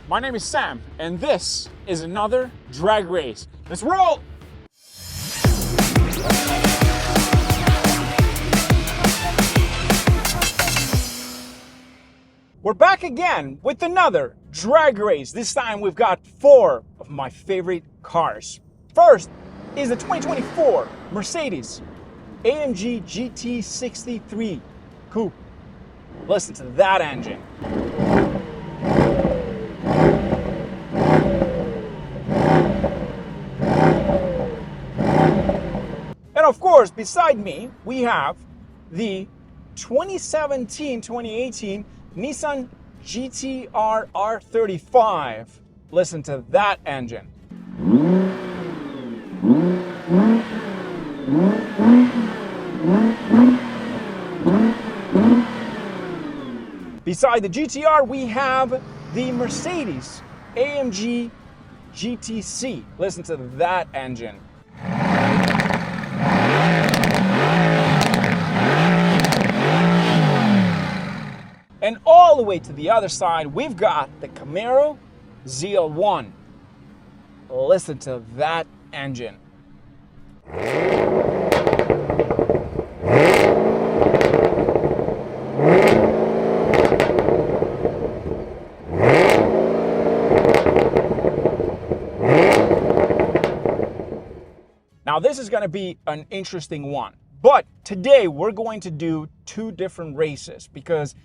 my name is Sam, and this is another drag race. Let's roll! We're back again with another drag race. This time we've got 4 of my favorite cars. First is the 2024 Mercedes AMG GT63 Coupe. Listen to that engine. And of course, beside me, we have the 2017-2018 Nissan GTR R35. Listen to that engine. Beside the GTR, we have the Mercedes AMG GTC. Listen to that engine. And all the way to the other side, we've got the Camaro ZL1. Listen to that engine. Now this is going to be an interesting one, but today we're going to do 2 different races because,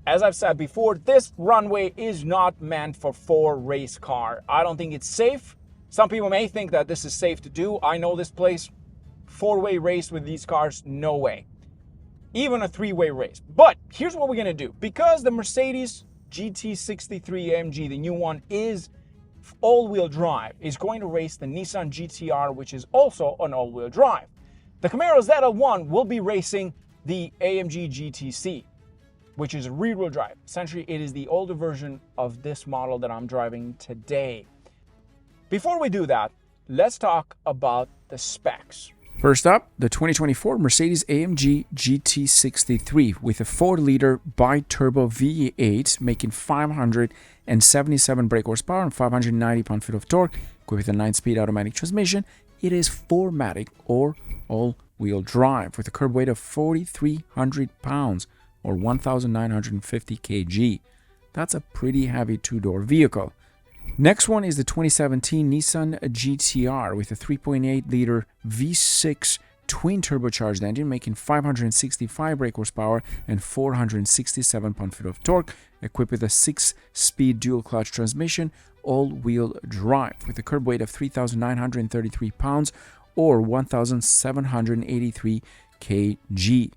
as I've said before, this runway is not meant for 4 race car. I don't think it's safe. Some people may think that this is safe to do. I know this place, 4-way race with these cars, no way. Even a 3-way race. But here's what we're gonna do. Because the Mercedes GT63 AMG, the new one, is all-wheel drive, is going to race the Nissan GTR, which is also an all-wheel drive. The Camaro ZL1 will be racing the AMG GTC, which is a rear-wheel drive. Essentially, it is the older version of this model that I'm driving today. Before we do that, let's talk about the specs. First up, the 2024 Mercedes AMG GT63 with a 4-liter bi-turbo V8 making 577 brake horsepower and 590 pound-feet of torque, equipped with a 9-speed automatic transmission. It is 4MATIC or all-wheel drive with a curb weight of 4,300 pounds or 1,950 kg. That's a pretty heavy 2-door vehicle. Next one is the 2017 Nissan GTR with a 3.8-liter V6 twin turbocharged engine making 565 brake horsepower and 467 pound-feet of torque, equipped with a 6-speed dual-clutch transmission, all-wheel drive with a curb weight of 3,933 pounds or 1,783 kg.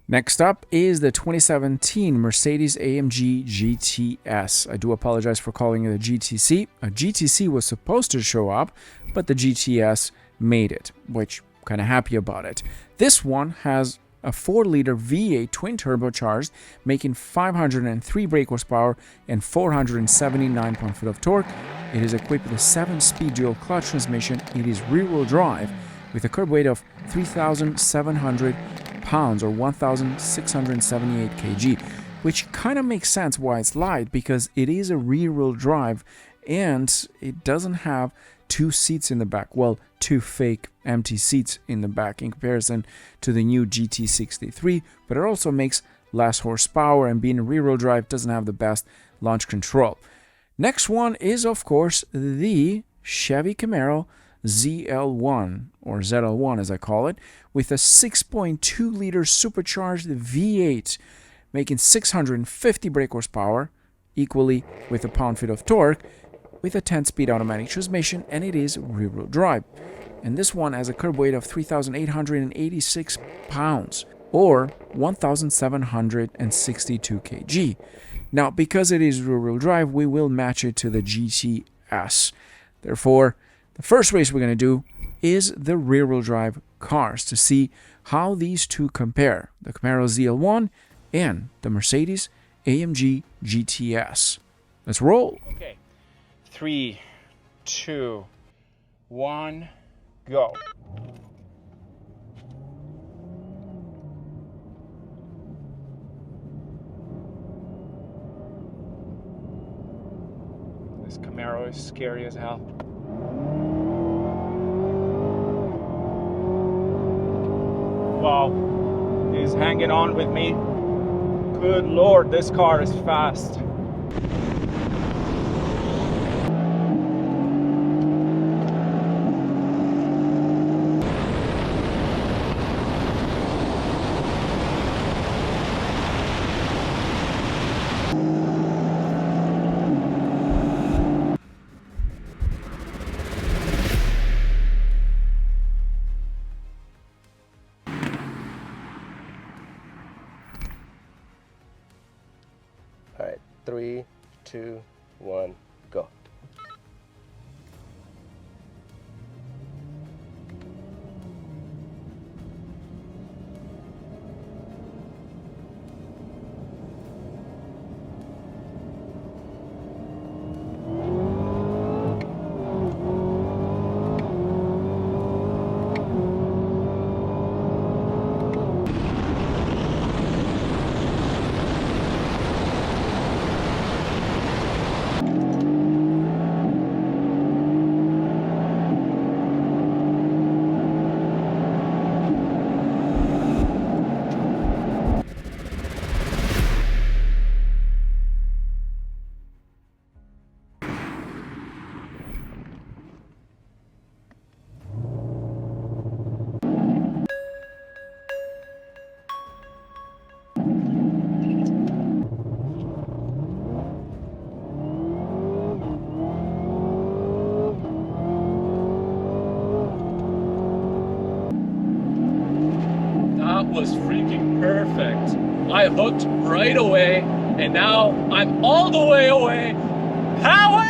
Next up is the 2017 Mercedes AMG GTS. I do apologize for calling it a GTC. A GTC was supposed to show up, but the GTS made it, which I'm kind of happy about it. This one has a 4-liter V8 twin turbocharged, making 503 brake horsepower and 479 pound-feet of torque. It is equipped with a 7-speed dual clutch transmission. It is rear-wheel drive with a curb weight of 3,700 pounds or 1,678 kg, which kind of makes sense why it's light, because it is a rear-wheel drive and it doesn't have 2 seats in the back. Well, 2 fake empty seats in the back in comparison to the new GT63, but it also makes less horsepower, and being a rear-wheel drive doesn't have the best launch control. Next one is, of course, the Chevy Camaro ZL1 or ZL1 as I call it, with a 6.2-liter supercharged V8 making 650 brake horsepower, equally with a pound-feet of torque, with a 10-speed automatic transmission, and it is rear-wheel drive. And this one has a curb weight of 3,886 pounds or 1,762 kg. Now, because it is rear-wheel drive, we will match it to the GTS. Therefore, the first race we're going to do is the rear-wheel drive cars to see how these two compare, the Camaro ZL1 and the Mercedes AMG GTS. Let's roll. Okay, 3, 2, 1, go. This Camaro is scary as hell. Wow, he's hanging on with me. Good Lord, this car is fast. All right, 3, 2, 1, go. That was freaking perfect. I hooked right away, and now I'm all the way away. Power!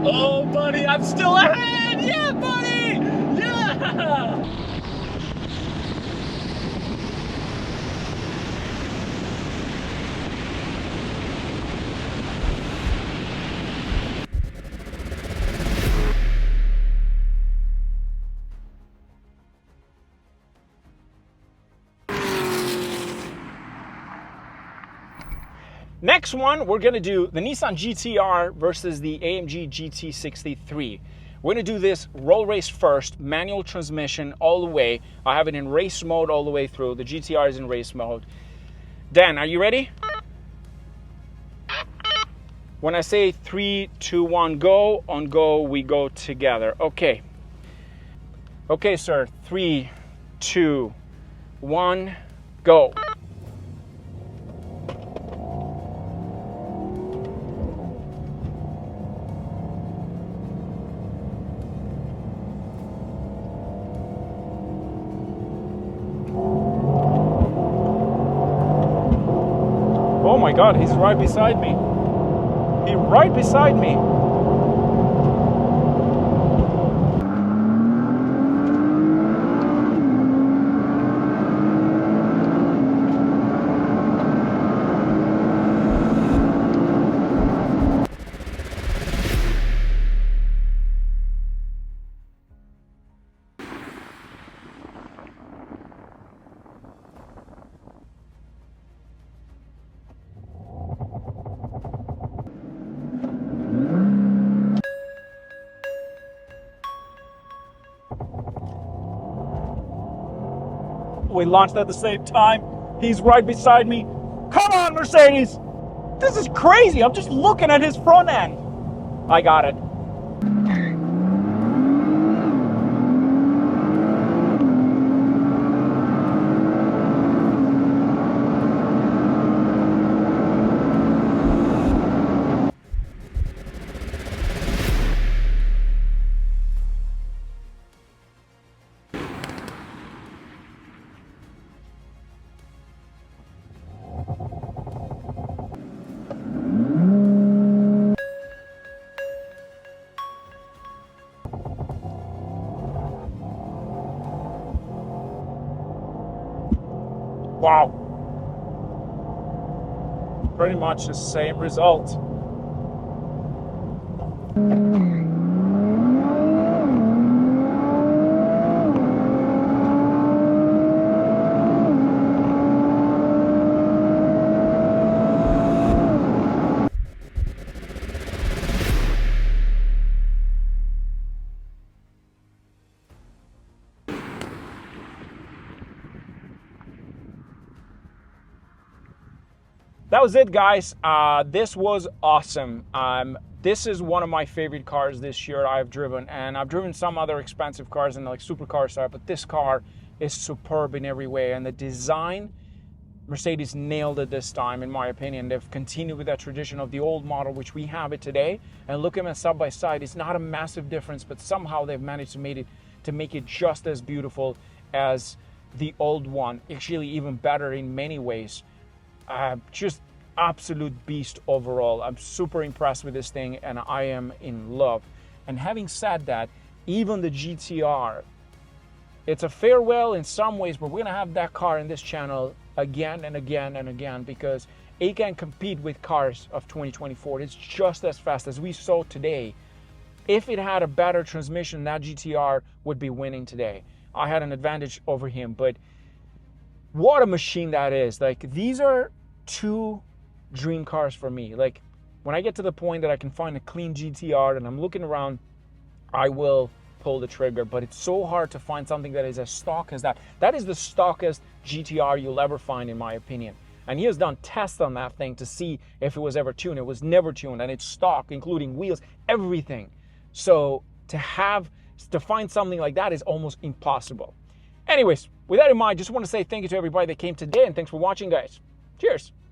Oh, buddy, I'm still ahead! Yeah, buddy! Yeah! Next one, we're gonna do the Nissan GTR versus the AMG GT63. We're gonna do this roll race first, manual transmission all the way. I have it in race mode all the way through. The GTR is in race mode. Dan, are you ready? When I say 3, 2, 1, go, on go, we go together. Okay. Okay, sir. 3, 2, 1, go. Oh my God, he's right beside me. He's right beside me. We launched at the same time. He's right beside me. Come on, Mercedes! This is crazy. I'm just looking at his front end. I got it. Wow. Pretty much the same result. That was it, guys. This was awesome. This is one of my favorite cars this year I've driven, and I've driven some other expensive cars in like supercar style, but this car is superb in every way. And the design, Mercedes nailed it this time, in my opinion. They've continued with that tradition of the old model, which we have it today. And look at them side by side. It's not a massive difference, but somehow they've managed to make it just as beautiful as the old one. Actually, even better in many ways. Just absolute beast overall. I'm super impressed with this thing, and I am in love. And having said that, even the GTR, it's a farewell in some ways, but we're gonna have that car in this channel again and again and again, because it can compete with cars of 2024. It's just as fast as we saw today. If it had a better transmission, that GTR would be winning today. I had an advantage over him, but what a machine that is. Like, these are two dream cars for me. Like, when I get to the point that I can find a clean GTR and I'm looking around, I will pull the trigger. But it's so hard to find something that is as stock as that. That is the stockest GTR you'll ever find, in my opinion. And he has done tests on that thing to see if it was ever tuned. It was never tuned, and it's stock, including wheels, everything. So to find something like that is almost impossible. Anyways, with that in mind, just want to say thank you to everybody that came today, and thanks for watching, guys. Cheers.